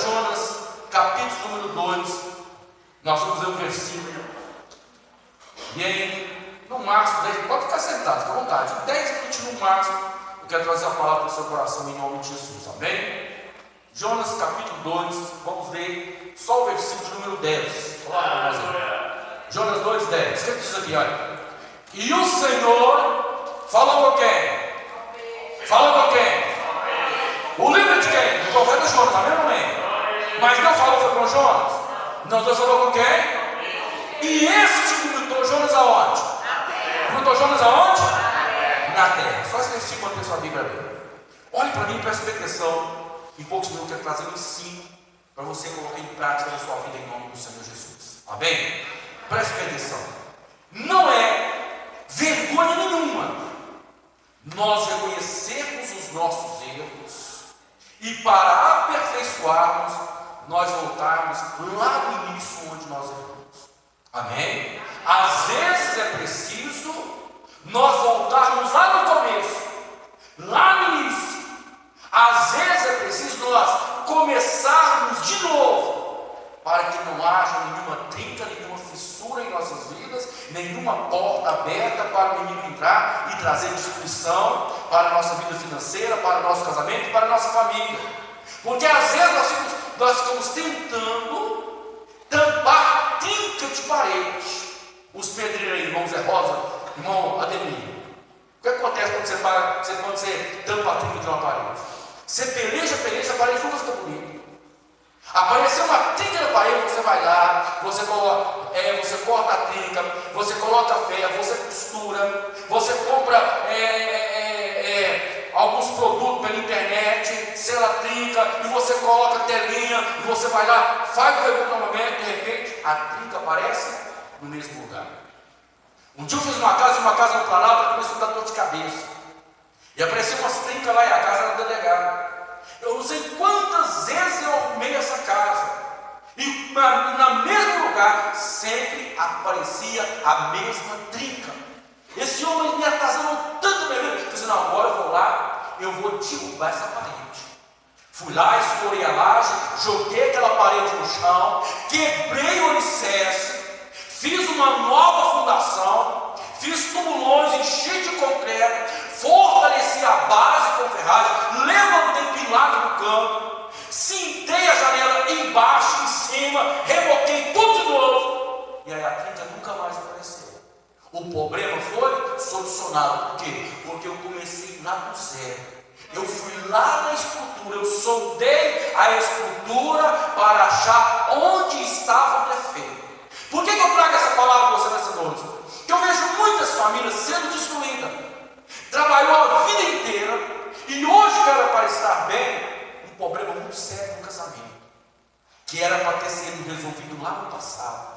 Jonas, capítulo número 2, nós vamos ler um versículo. E aí, no máximo, 10, pode ficar sentado, fica à vontade. 10 minutos no máximo, eu quero trazer a palavra para o seu coração em nome de Jesus, amém? Jonas capítulo 2, vamos ler só o versículo número 10. Jonas 2, 10. O que diz aqui, olha? E o Senhor falou com quem? Falou com quem? O livro de quem? Do profeta Jonas, amém ou amém? Mas Deus falou foi com Jonas? Não, Deus falou com quem? E este imitou Jonas aonde? Imitou Jonas aonde? Na terra. Só esse versículo para a sua Bíblia dele. Olhe para mim e preste atenção. Em poucos minutos eu quero trazer um ensino para você colocar em prática na sua vida em nome do Senhor Jesus. Amém? Preste atenção. Não é vergonha nenhuma nós reconhecermos os nossos erros e para aperfeiçoarmos nós voltarmos lá no início onde nós erramos. Amém? Às vezes é preciso nós voltarmos lá no começo, lá no início. Às vezes é preciso nós começarmos de novo, para que não haja nenhuma trinca, nenhuma fissura em nossas vidas, nenhuma porta aberta para o inimigo entrar e trazer destruição para a nossa vida financeira, para o nosso casamento, para a nossa família. Porque às vezes nós ficamos tentando tampar trinca de parede. Os pedreiros aí, irmão Zé Rosa, irmão Ademir. O que acontece quando você tampa a trinca de uma parede? Você peleja, a parede nunca fica bonita. Apareceu uma trinca na parede, você vai lá, você corta a trinca, você coloca ferro, você costura, você compra alguns produtos pela internet, sela trinca, e você coloca telinha, e você vai lá, faz o reconhecimento, de repente a trinca aparece no mesmo lugar. Um dia eu fiz uma casa no Planalto, começou a dar dor de cabeça. E apareceu umas trincas lá e a casa era delegada. Eu não sei quantas vezes eu arrumei essa casa. E no mesmo lugar sempre aparecia a mesma trinca. Esse homem me atrasando tanto minha vida. Eu disse, não, agora eu vou lá, eu vou derrubar essa parede. Fui lá, estourei a laje, joguei aquela parede no chão, quebrei o alicerce, fiz uma nova fundação, fiz tubulões, enchi de concreto, fortaleci a base com ferragem, levantei pilares no canto, cintei a janela embaixo, em cima, reboquei tudo de novo. E aí a trinca nunca mais apareceu. O problema foi solucionado. Por quê? Porque eu comecei lá do zero. Eu fui lá na estrutura, eu sondei a estrutura para achar onde estava o defeito. Por que eu trago essa palavra para você nessa noite? Porque eu vejo muitas famílias sendo destruídas. Trabalhou a vida inteira e hoje, cara, para estar bem, um problema muito sério no casamento, que era para ter sido resolvido lá no passado.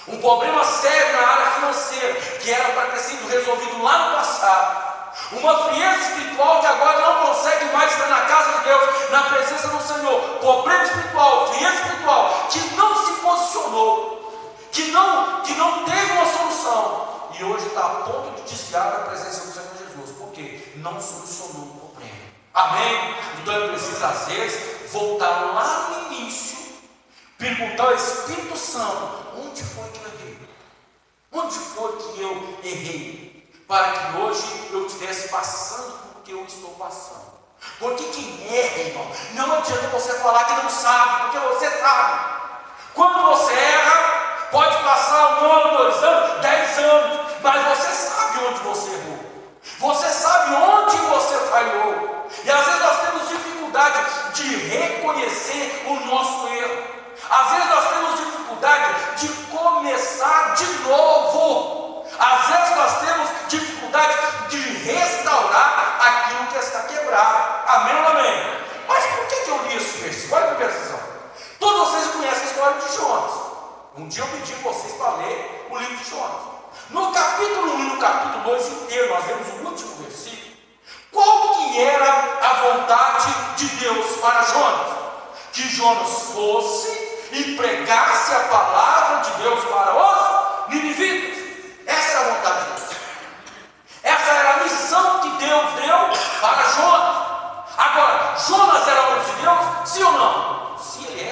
Um problema sério na área financeira, que era para ter sido resolvido lá no passado. Uma frieza espiritual que agora não consegue mais estar na casa de Deus, na presença do Senhor. Problema espiritual, frieza espiritual, que não se posicionou, que não teve uma solução. E hoje está a ponto de desviar da presença do Senhor Jesus. Por quê? Não solucionou o problema. Amém? Então eu preciso, às vezes, voltar lá no início, perguntar ao Espírito Santo: onde foi que eu errei? Onde foi que eu errei? Para que hoje eu estivesse passando por que eu estou passando. Porque quem erra, irmão, não adianta você falar que não sabe, porque você sabe. Quando você erra, pode passar 1 ano, 2 anos, 10 anos, mas você sabe onde você errou. Você sabe onde você falhou. E às vezes nós temos dificuldade de reconhecer o nosso erro. Às vezes nós temos dificuldade de começar de novo. Às vezes nós temos dificuldade de restaurar aquilo que está quebrado. Amém ou não amém? Mas por que eu li esse versículo? Olha a primeira decisão. Todos vocês conhecem a história de Jonas. Um dia eu pedi vocês para ler o livro de Jonas. No capítulo 1 e no capítulo 2 inteiro, nós vemos o último versículo. Qual que era a vontade de Deus para Jonas? Que Jonas fosse e pregasse a palavra de Deus para os ninivitas. Essa era a vontade de Deus. Essa era a missão que Deus deu para Jonas. Agora, Jonas era homem de Deus? Sim ou não? Sim, ele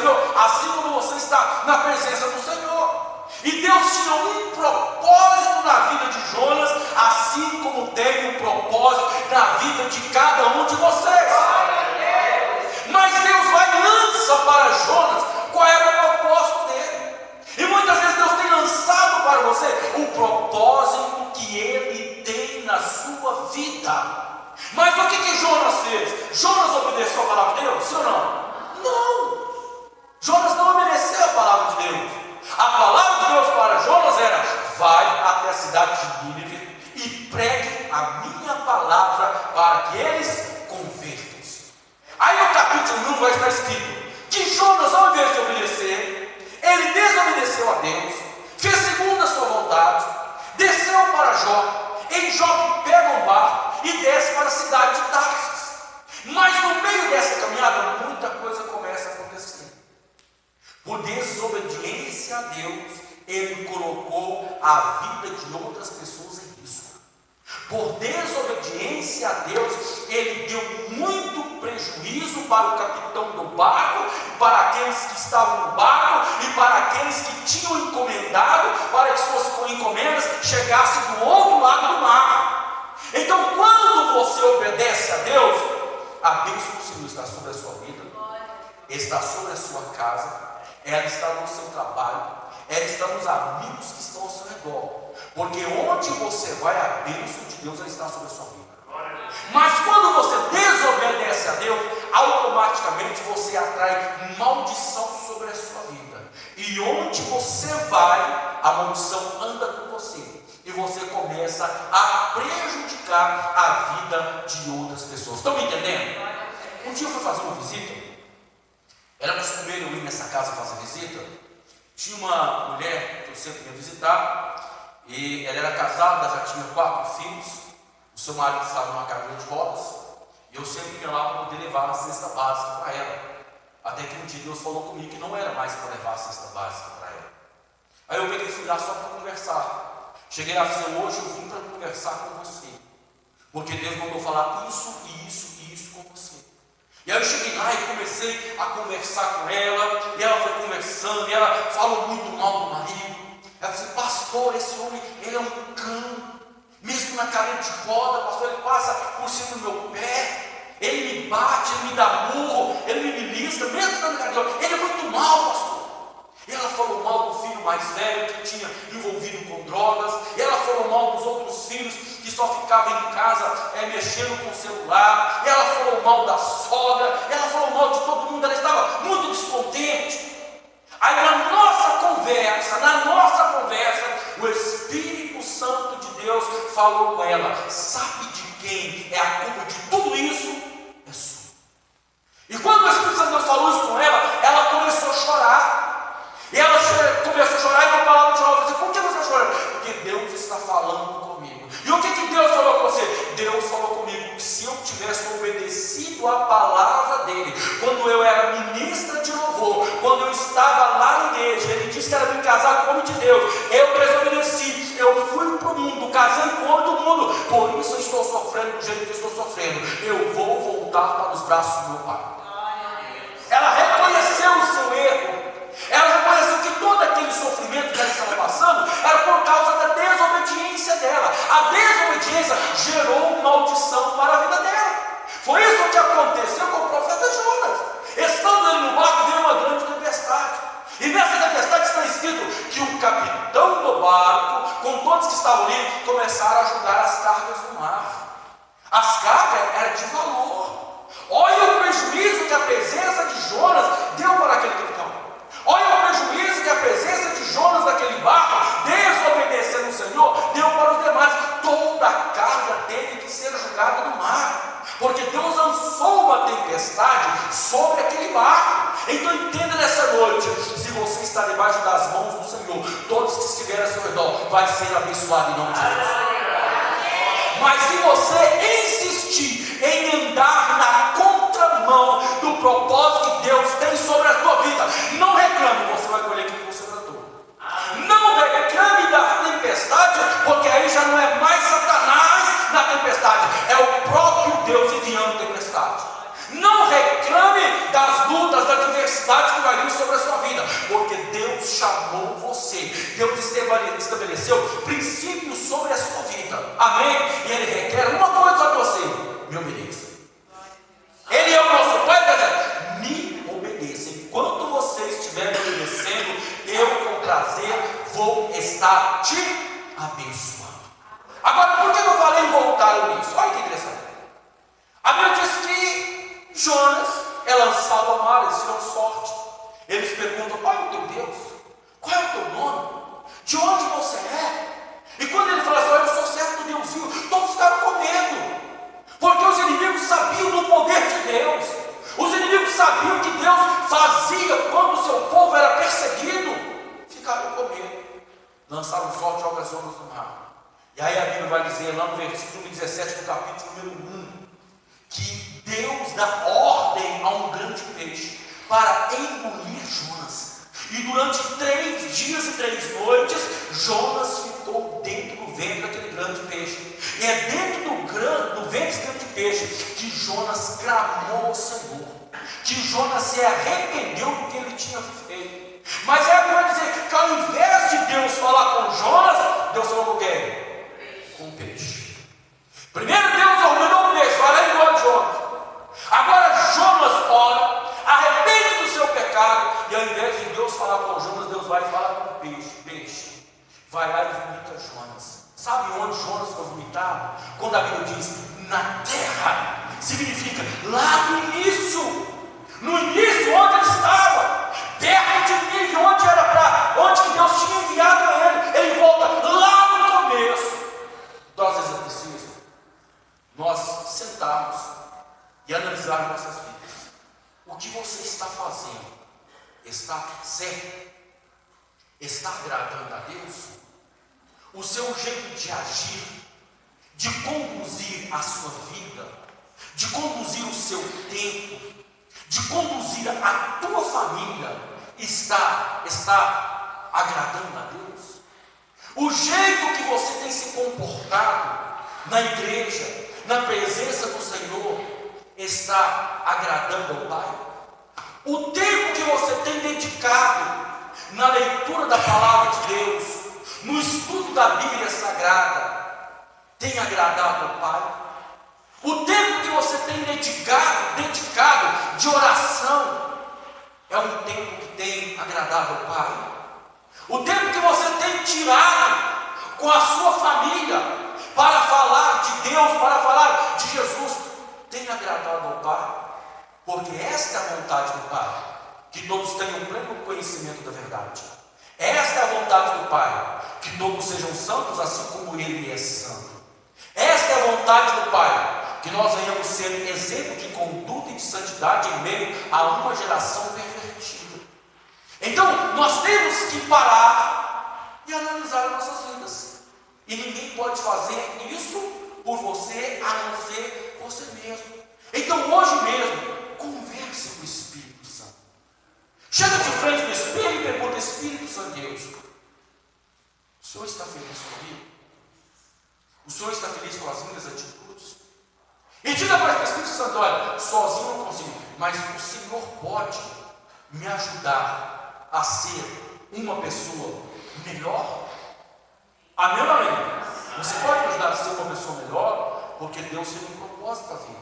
Senhor, assim como você está na presença do Senhor. E Deus tinha um propósito na vida de Jonas, assim como tem um propósito na vida de cada um de vocês. Mas Deus vai e lança para Jonas qual era o propósito dele. E muitas vezes Deus tem lançado para você o propósito que Ele tem na sua vida. Mas o que Jonas fez? Jonas obedeceu a palavra de Deus? Sim ou não? Não. Jonas não obedeceu a palavra de Deus. A palavra de Deus para Jonas era: vai até a cidade de Nínive e pregue a minha palavra para que eles convertam-se. Aí no capítulo 1 vai estar escrito que Jonas, ao invés de obedecer, ele desobedeceu a Deus, fez segundo a sua vontade, desceu para Jope. Em Jope pega um barco e desce para a cidade de Tarsis. Mas no meio dessa caminhada, muita coisa começa a acontecer. Por desobediência a Deus, ele colocou a vida de outras pessoas em risco. Por desobediência a Deus, ele deu muito prejuízo para o capitão do barco, para aqueles que estavam no barco e para aqueles que tinham encomendado, para que suas encomendas chegassem do outro lado do mar. Então, quando você obedece a Deus, a bênção do Senhor está sobre a sua vida, está sobre a sua casa, ela está no seu trabalho, ela está nos amigos que estão ao seu redor. Porque onde você vai, a bênção de Deus ela está sobre a sua vida. Mas quando você desobedece a Deus, automaticamente você atrai maldição sobre a sua vida. E onde você vai, a maldição anda com você. E você começa a prejudicar a vida de outras pessoas. Estão me entendendo? Um dia eu fui fazer uma visita. Era costumeiro eu ir nessa casa fazer visita. Tinha uma mulher que eu sempre ia visitar. E ela era casada, já tinha 4 filhos. O seu marido estava numa cadeira de rodas. E eu sempre ia lá para poder levar a cesta básica para ela. Até que um dia Deus falou comigo que não era mais para levar a cesta básica para ela. Aí eu peguei e fui lá só para conversar. Cheguei lá e disse: hoje eu vim para conversar com você. Porque Deus mandou falar isso e isso e isso com você. E aí eu cheguei lá e comecei a conversar com ela. E ela foi conversando e ela falou muito mal do marido. Ela disse: pastor, esse homem, ele é um cão. Mesmo na cadeira de roda, pastor, ele passa por cima do meu pé. Ele me bate, ele me dá murro, ele me belisca, mesmo estando na cadeira de roda. Ele é muito mal, pastor. E ela falou mal do filho mais velho que tinha envolvido com drogas. E ela falou mal dos outros filhos que só ficavam em casa mexendo com o celular. E ela falou mal da sogra. E ela falou mal de todo mundo. Ela estava muito descontente. Aí na nossa conversa, o Espírito Santo de Deus falou com ela: sabe de quem é a culpa de tudo isso? É sua. E quando o Espírito Santo de Deus falou isso com ela, ela começou a chorar. E ela começou a chorar e uma palavra de chorar. Eu disse: por que você está chorando? Porque Deus está falando comigo. E o que Deus falou com você? Deus falou comigo que se eu tivesse obedecido a palavra dele, quando eu era ministra de louvor, quando eu estava lá na igreja, ele disse que era me casar com o homem de Deus, eu desobedeci, eu fui para o mundo, casei com o homem do mundo, por isso eu estou sofrendo do jeito que eu estou sofrendo. Eu vou voltar para os braços do meu pai. Ela reconheceu o seu erro. Ela reconheceu que todo aquele sofrimento que ela estava passando era por causa da desobediência dela. A desobediência gerou maldição para a vida dela. Foi isso que aconteceu com o profeta Jonas. Estando ele no barco, veio uma grande tempestade. E nessa tempestade está escrito que o capitão do barco, com todos que estavam ali, começaram a jogar as cargas no mar. As cargas eram de valor. Olha o prejuízo que a presença de Jonas deu para aquele capitão. Olha o prejuízo que a presença de Jonas naquele barco, desobedecendo o Senhor, deu para os demais. Toda a carga teve que ser jogada no mar, porque Deus lançou uma tempestade sobre aquele barco. Então entenda nessa noite: se você está debaixo das mãos do Senhor, todos que estiverem ao seu redor vai ser abençoado em nome de Jesus. Mas se você insistir em andar na contramão do propósito que Deus tem sobre a tua vida, não reclame, você vai colher aquilo que você plantou. Não reclame da tempestade, porque aí já não é mais Satanás na tempestade, é o próprio Deus enviando tempestade. Não reclame das lutas, da adversidade, tempestade que vai vir sobre a sua vida, porque Deus chamou você, Deus estabeleceu princípios sobre a sua vida, amém? E Ele requer uma coisa de você: me obedeça. Ele é o nosso Pai, me obedeça. Enquanto você estiver me obedecendo, eu com prazer vou estar te abençoando. Agora, por que eu falei em voltar nisso? Olha que interessante. A Bíblia diz que Jonas é lançado ao mar, eles tiram sorte. Eles perguntam: qual é o teu Deus? Qual é o teu nome? De onde você é? E quando ele fala assim: olha, eu sou servo do Deusinho, todos ficaram com medo, porque os inimigos sabiam do poder de Deus. Os inimigos sabiam que Deus fazia quando o seu povo era perseguido. Ficaram com medo, lançaram sorte e jogaram Jonas no mar. E aí a Bíblia vai dizer lá no versículo 17 do capítulo número 1, que Deus dá ordem a um grande peixe para engolir Jonas. E durante 3 dias e 3 noites, Jonas ficou dentro do ventre daquele grande peixe. E é dentro do ventre desse grande peixe que Jonas clamou ao Senhor, que Jonas se arrependeu do que ele tinha feito. Mas é para dizer que ao invés de Deus falar com Jonas, Deus falou com o quê? Com o peixe. Primeiro Deus ordenou o peixe: vai lá e engole Jonas. Agora Jonas ora, arrepende do seu pecado, e ao invés de Deus falar com Jonas, Deus vai falar com o peixe. Peixe, vai lá e vomita Jonas. Sabe onde Jonas foi vomitado? Quando a Bíblia diz na terra, significa lá no início. No início, onde ele estava, perto de Nínive, onde que Deus tinha enviado a ele. Ele volta lá no começo. Então, às vezes é preciso nós sentarmos e analisar nossas vidas. O que você está fazendo está certo? Está agradando a Deus? O seu jeito de agir, de conduzir a sua vida, de conduzir o seu tempo, de conduzir a tua família, está agradando a Deus? O jeito que você tem se comportado na igreja, na presença do Senhor, está agradando ao Pai? O tempo que você tem dedicado na leitura da palavra de Deus, no estudo da Bíblia Sagrada, tem agradado ao Pai? O tempo que você tem dedicado de oração é um tempo que tem agradado ao Pai? O tempo que você tem tirado com a sua família para falar de Deus, para falar de Jesus, tem agradado ao Pai? Porque esta é a vontade do Pai, que todos tenham pleno conhecimento da verdade. Esta é a vontade do Pai, que todos sejam santos assim como Ele é santo. Esta é a vontade do Pai, que nós venhamos ser exemplo de conduta e de santidade em meio a uma geração pervertida. Então, nós temos que parar e analisar nossas vidas. E ninguém pode fazer isso por você, a não ser você mesmo. Então, hoje mesmo, converse com o Espírito Santo. Chega de frente do Espírito e pergunta: Espírito Santo Deus, o Senhor está feliz comigo? O Senhor está feliz com as minhas atitudes? E diga para o Espírito Santo: olha, sozinho não consigo, mas o Senhor pode me ajudar a ser uma pessoa melhor? Amém ou amém? Você pode me ajudar a ser uma pessoa melhor, porque Deus tem um propósito para a vida.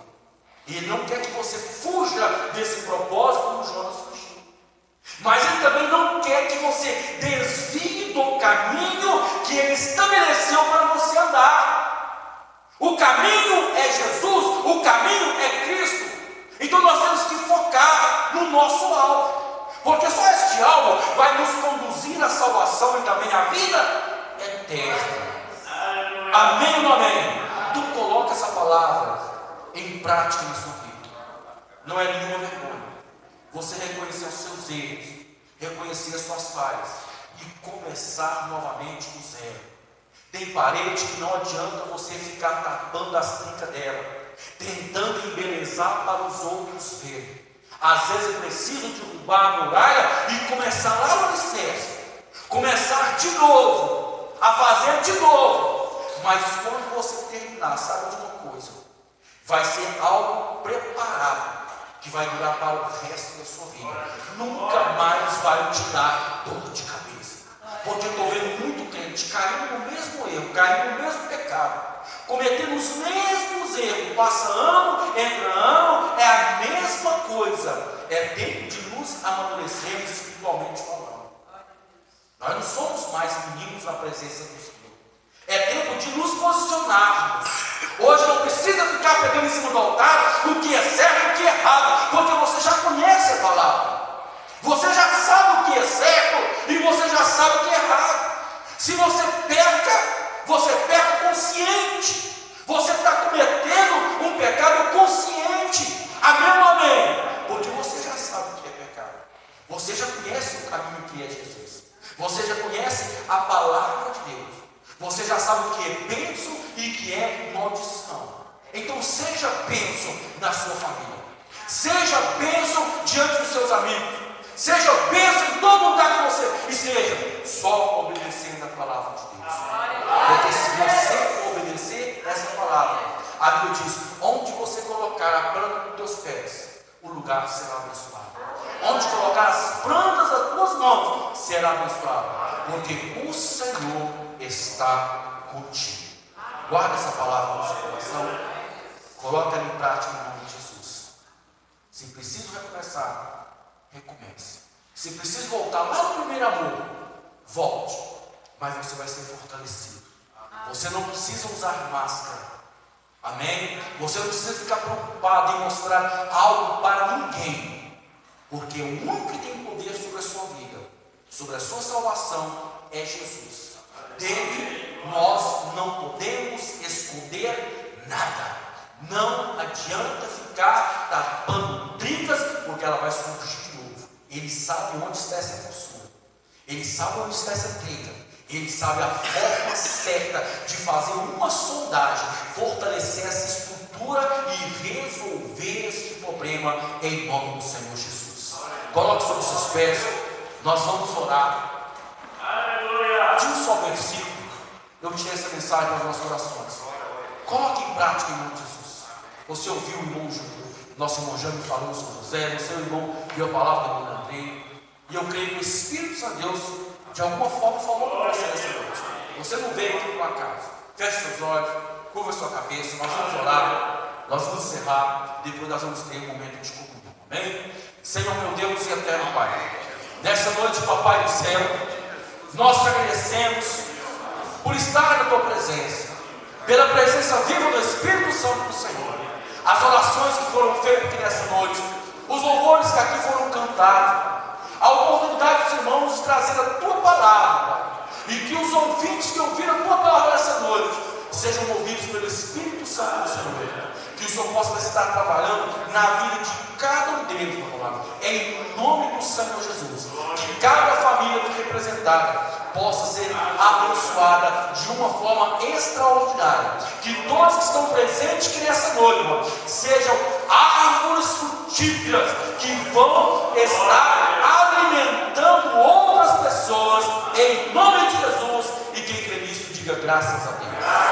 E Ele não quer que você fuja desse propósito como Jonas fugiu. Mas Ele também não quer que você desvie do caminho que Ele estabeleceu para você andar. O caminho é Jesus, o caminho é Cristo. Então nós temos que focar no nosso alvo, porque só este alvo vai nos conduzir à salvação e também à vida eterna. Amém ou não amém? Tu coloca essa palavra em prática na sua vida. Não é nenhuma vergonha você reconhecer os seus erros, reconhecer as suas falhas e começar novamente do zero. Tem parede que não adianta você ficar tapando as trincas dela, tentando embelezar para os outros verem. Às vezes é preciso derrubar a muralha e começar lá no alicerce, começar de novo, a fazer de novo. Mas quando você terminar, sabe de uma coisa? Vai ser algo preparado que vai durar para o resto da sua vida. Nunca mais vai te dar dor de cabeça. Porque eu estou vendo muito crente caindo no mesmo erro, caindo no mesmo pecado, cometendo os mesmos erros, passa ano, entra ano, é a mesma coisa. É tempo de nos amadurecermos espiritualmente falando. Nós não somos mais meninos na presença do Senhor. É tempo de nos posicionarmos. Hoje não precisa ficar pegando em cima do altar o que é certo e o que é errado, porque você já conhece a palavra. Você já sabe o que é certo e você já sabe o que é errado. Se você peca consciente. Você está cometendo um pecado consciente. Amém ou amém? Porque você já sabe o que é pecado. Você já conhece o caminho que é Jesus. Você já conhece a palavra de Deus. Você já sabe o que é bênção e o que é maldição. Então seja bênção na sua família. Seja bênção diante dos seus amigos. Seja bênção em todo lugar que você esteja. Só obedecendo a palavra de Deus. Porque se você obedecer essa palavra, a Bíblia diz: onde você colocar a planta dos teus pés, o lugar será abençoado. Onde colocar as plantas das tuas mãos, será abençoado. Porque o Senhor está contigo. Guarda essa palavra no seu coração. Coloca ela em prática no nome de Jesus. Se preciso recomeçar, recomece. Se preciso voltar lá no primeiro amor, volte. Mas você vai ser fortalecido. Você não precisa usar máscara. Amém? Você não precisa ficar preocupado em mostrar algo para ninguém. Porque o único que tem poder sobre a sua vida, sobre a sua salvação, é Jesus. Dele nós não podemos esconder nada. Não adianta ficar tapando trincas, porque ela vai surgir de novo. Ele sabe onde está essa fissura. Ele sabe onde está essa trinca. Ele sabe a forma certa de fazer uma sondagem, fortalecer essa estrutura e resolver este problema em nome do Senhor Jesus. Coloque sobre os seus pés. Nós vamos orar. De um só versículo, eu tirei essa mensagem para os nossos corações. Coloque em prática em nome de Jesus. Você ouviu o irmão nosso irmão Jânio falou sobre José, o seu irmão viu a palavra do irmão Andrei. E eu creio que o Espírito Santo de Deus, de alguma forma, falou com você nessa noite. Você não veio aqui por acaso. Feche seus olhos, curva sua cabeça, nós vamos orar, nós vamos encerrar, depois nós vamos ter um momento de comunhão. Amém? Senhor meu Deus e eterno Pai, nessa noite, Papai do céu, nós te agradecemos por estar na tua presença, pela presença viva do Espírito Santo do Senhor, as orações que foram feitas aqui nessa noite, os louvores que aqui foram cantados, a oportunidade dos irmãos de trazer a tua palavra, e que os ouvintes que ouviram a tua palavra nessa noite sejam movidos pelo Espírito Santo do Senhor, que o Senhor possa estar trabalhando na vida de cada um deles, meu palavra, em nome do Senhor Jesus, que cada família aqui representada possa ser abençoada de uma forma extraordinária, que todos que estão presentes aqui nessa noite, irmão, sejam árvores frutíferas que vão estar alimentando outras pessoas em nome de Jesus, e quem crê nisso diga graças a Deus.